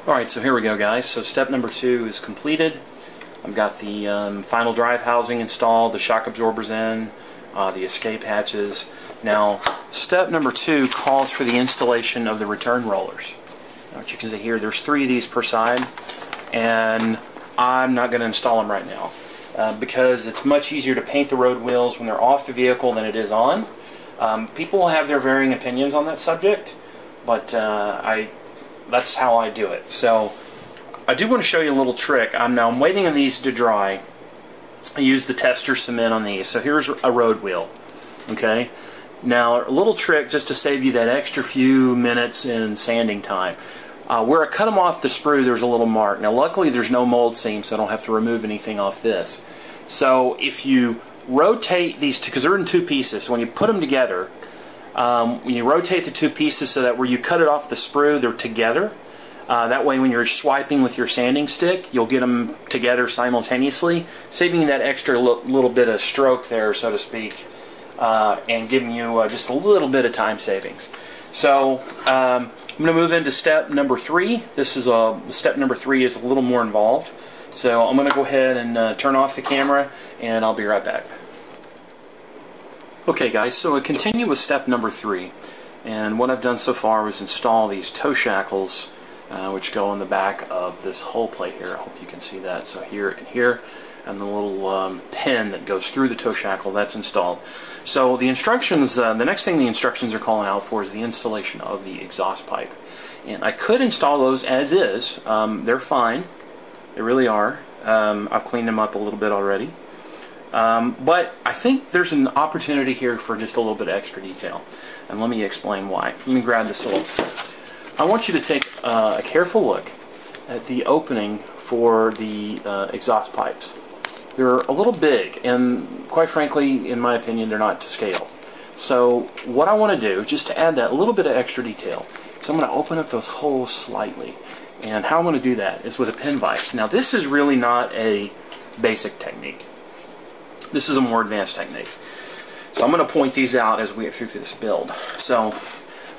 Alright, so here we go, guys. So step number 2 is completed. I've got the final drive housing installed, the shock absorbers in, the escape hatches. Now, step number 2 calls for the installation of the return rollers. Now, what you can see here, there's 3 of these per side, and I'm not going to install them right now because it's much easier to paint the road wheels when they're off the vehicle than it is on. People have their varying opinions on that subject, but that's how I do it. So I do want to show you a little trick. I'm waiting on these to dry. I use the tester cement on these. So here's a road wheel. Okay. Now a little trick just to save you that extra few minutes in sanding time. Where I cut them off the sprue, there's a little mark. Now luckily there's no mold seam, so I don't have to remove anything off this. So if you rotate these two, because they're in 2 pieces, so when you put them together, when you rotate the 2 pieces so that where you cut it off the sprue, they're together. That way when you're swiping with your sanding stick, you'll get them together simultaneously, saving you that extra little bit of stroke there, so to speak, and giving you just a little bit of time savings. So I'm going to move into step number 3. Step number 3 is a little more involved. So I'm going to go ahead and turn off the camera, and I'll be right back. Okay guys, so I continue with step number 3, and what I've done so far was install these toe shackles which go in the back of this hull plate here. I hope you can see that. So here and here, and the little pin that goes through the toe shackle, that's installed. So the instructions, the next thing the instructions are calling out for is the installation of the exhaust pipe. And I could install those as is. They're fine. They really are. I've cleaned them up a little bit already. But I think there's an opportunity here for just a little bit of extra detail. And let me explain why. Let me grab this little. I want you to take a careful look at the opening for the exhaust pipes. They're a little big, and quite frankly, in my opinion, they're not to scale. So what I want to do, just to add that little bit of extra detail, is I'm going to open up those holes slightly. And how I'm going to do that is with a pin vise. Now this is really not a basic technique. This is a more advanced technique. So I'm going to point these out as we get through this build. So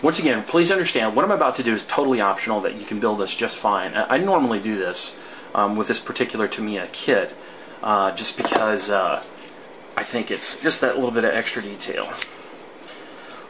once again, please understand what I'm about to do is totally optional, that you can build this just fine. I normally do this with this particular Tamiya kit just because I think it's just that little bit of extra detail.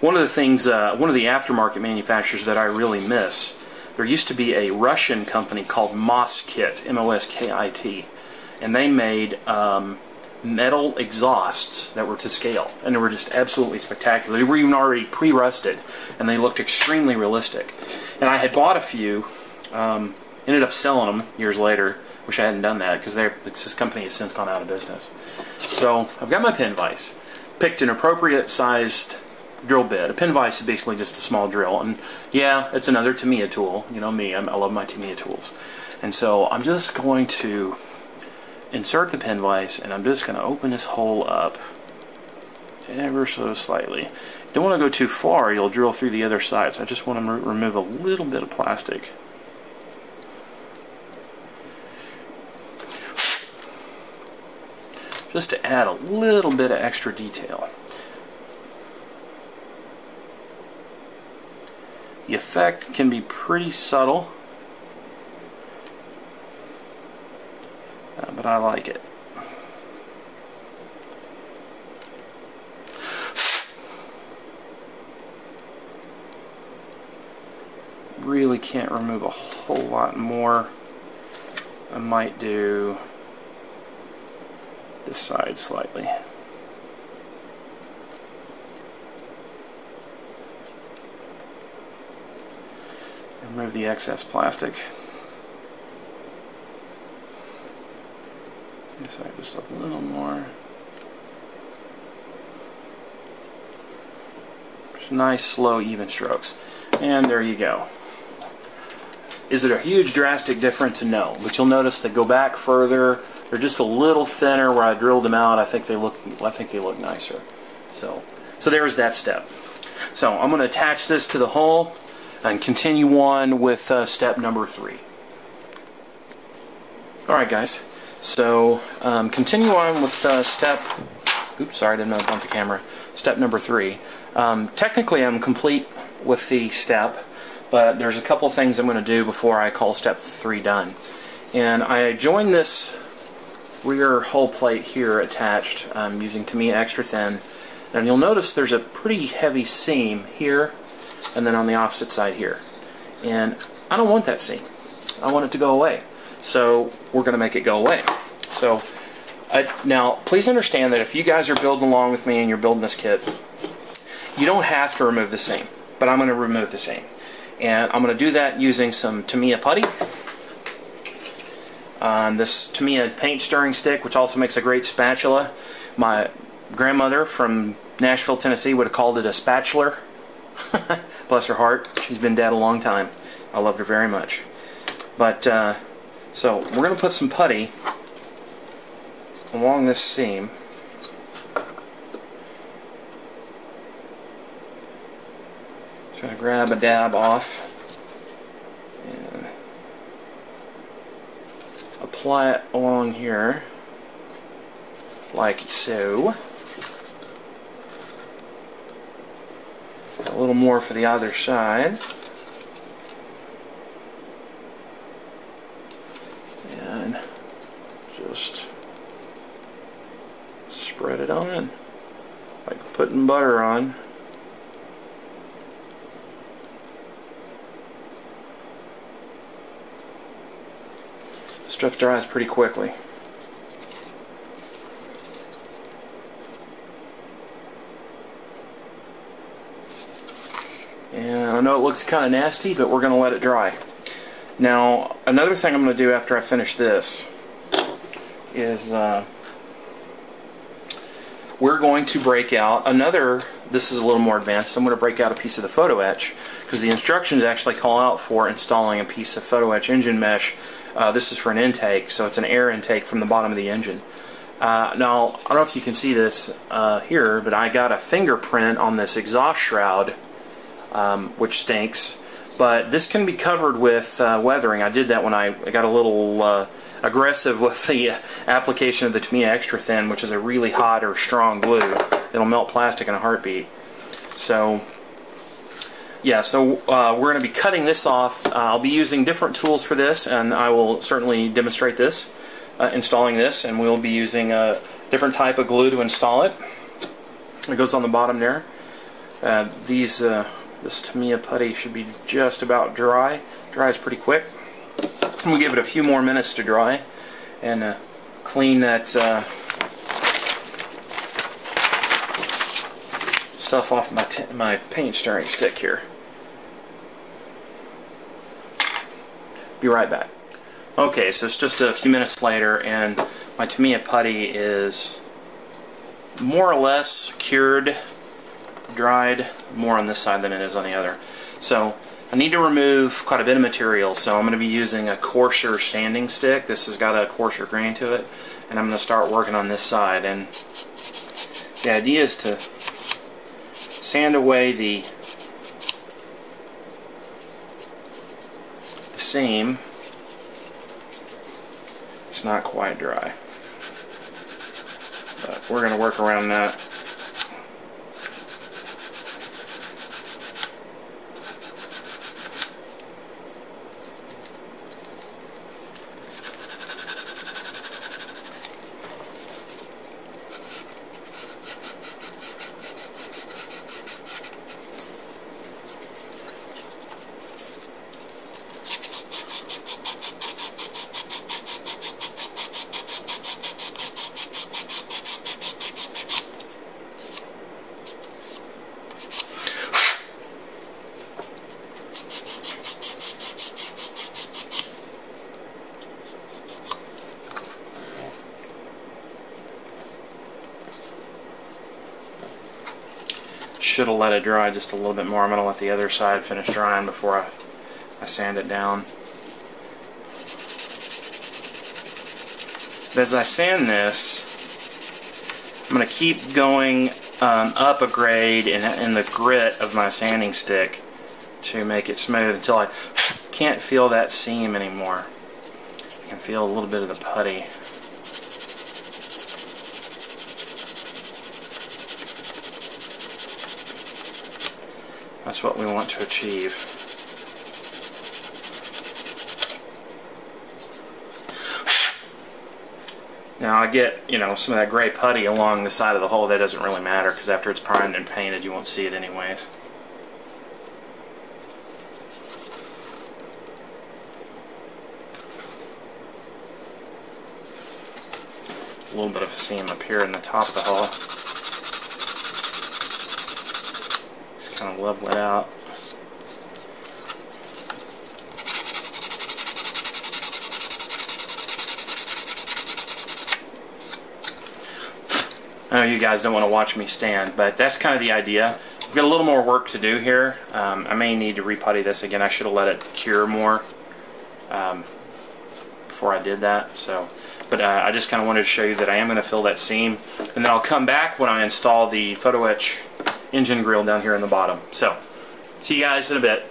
One of the things, one of the aftermarket manufacturers that I really miss, there used to be a Russian company called Moskit, M-O-S-K-I-T, and they made metal exhausts that were to scale, and they were just absolutely spectacular. They were even already pre-rusted, and they looked extremely realistic. And I had bought a few, ended up selling them years later. Wish I hadn't done that, because this company has since gone out of business. So I've got my pin vise, picked an appropriate sized drill bit. A pin vise is basically just a small drill, and yeah, it's another Tamiya tool. You know me, I love my Tamiya tools. And so I'm just going to insert the pin vise, and I'm just going to open this hole up ever so slightly. Don't want to go too far, you'll drill through the other side, so I just want to remove a little bit of plastic. Just to add a little bit of extra detail. The effect can be pretty subtle, but I like it. Really can't remove a whole lot more. I might do this side slightly. Remove the excess plastic. This side just a little more. Just nice, slow, even strokes. And there you go. Is it a huge drastic difference? No, but you'll notice they go back further. They're just a little thinner where I drilled them out. I think they look nicer. So there's that step. So I'm going to attach this to the hull and continue on with step number 3. Alright guys, so continue on with step, oops, sorry, I didn't know to bump the camera, step number 3. Technically I'm complete with the step, but there's a couple things I'm going to do before I call step 3 done. And I joined this rear hull plate here attached using Tamiya extra thin, and you'll notice there's a pretty heavy seam here and then on the opposite side here, and I don't want that seam. I want it to go away, so we're going to make it go away. So now please understand that if you guys are building along with me and you're building this kit, you don't have to remove the seam, but I'm going to remove the seam, and I'm going to do that using some Tamiya putty. This Tamiya paint stirring stick, which also makes a great spatula. My grandmother from Nashville, Tennessee would have called it a spatula. Bless her heart. She's been dead a long time. I loved her very much. But, so we're going to put some putty along this seam. Just going to grab a dab off and apply it along here, like so. A little more for the other side. And just spread it on, like putting butter on. Stuff dries pretty quickly. And I know it looks kind of nasty, but we're going to let it dry. Now, another thing I'm going to do after I finish this is we're going to break out another, this is a little more advanced, I'm going to break out a piece of the photo etch, because the instructions actually call out for installing a piece of photo etch engine mesh. This is for an intake, so it's an air intake from the bottom of the engine. Now, I don't know if you can see this here, but I got a fingerprint on this exhaust shroud, which stinks. But this can be covered with weathering. I did that when I got a little aggressive with the application of the Tamiya extra thin, which is a really hot or strong glue. It'll melt plastic in a heartbeat. So yeah, so we're going to be cutting this off. I'll be using different tools for this, and I will certainly demonstrate this, installing this, and we'll be using a different type of glue to install it. It goes on the bottom there. This Tamiya putty should be just about dry. Dries pretty quick. I'm going to give it a few more minutes to dry and clean that stuff off my paint stirring stick here. Be right back. Okay, so it's just a few minutes later, and my Tamiya putty is more or less cured, dried, more on this side than it is on the other. So I need to remove quite a bit of material, so I'm going to be using a coarser sanding stick. This has got a coarser grain to it, and I'm going to start working on this side. And the idea is to sand away the seam. It's not quite dry, but we're going to work around that. Should have let it dry just a little bit more. I'm going to let the other side finish drying before I sand it down. But as I sand this, I'm going to keep going up a grade in the grit of my sanding stick to make it smooth until I can't feel that seam anymore. I can feel a little bit of the putty. That's what we want to achieve. Now I get, you know, some of that gray putty along the side of the hole. That doesn't really matter because after it's primed and painted you won't see it anyways. A little bit of a seam up here in the top of the hull. Just kind of level it out. I know you guys don't want to watch me stand, but that's kind of the idea. We've got a little more work to do here. I may need to reputty this again. I should have let it cure more before I did that. But I just kind of wanted to show you that I am going to fill that seam, and then I'll come back when I install the photo etch engine grill down here in the bottom. So, see you guys in a bit.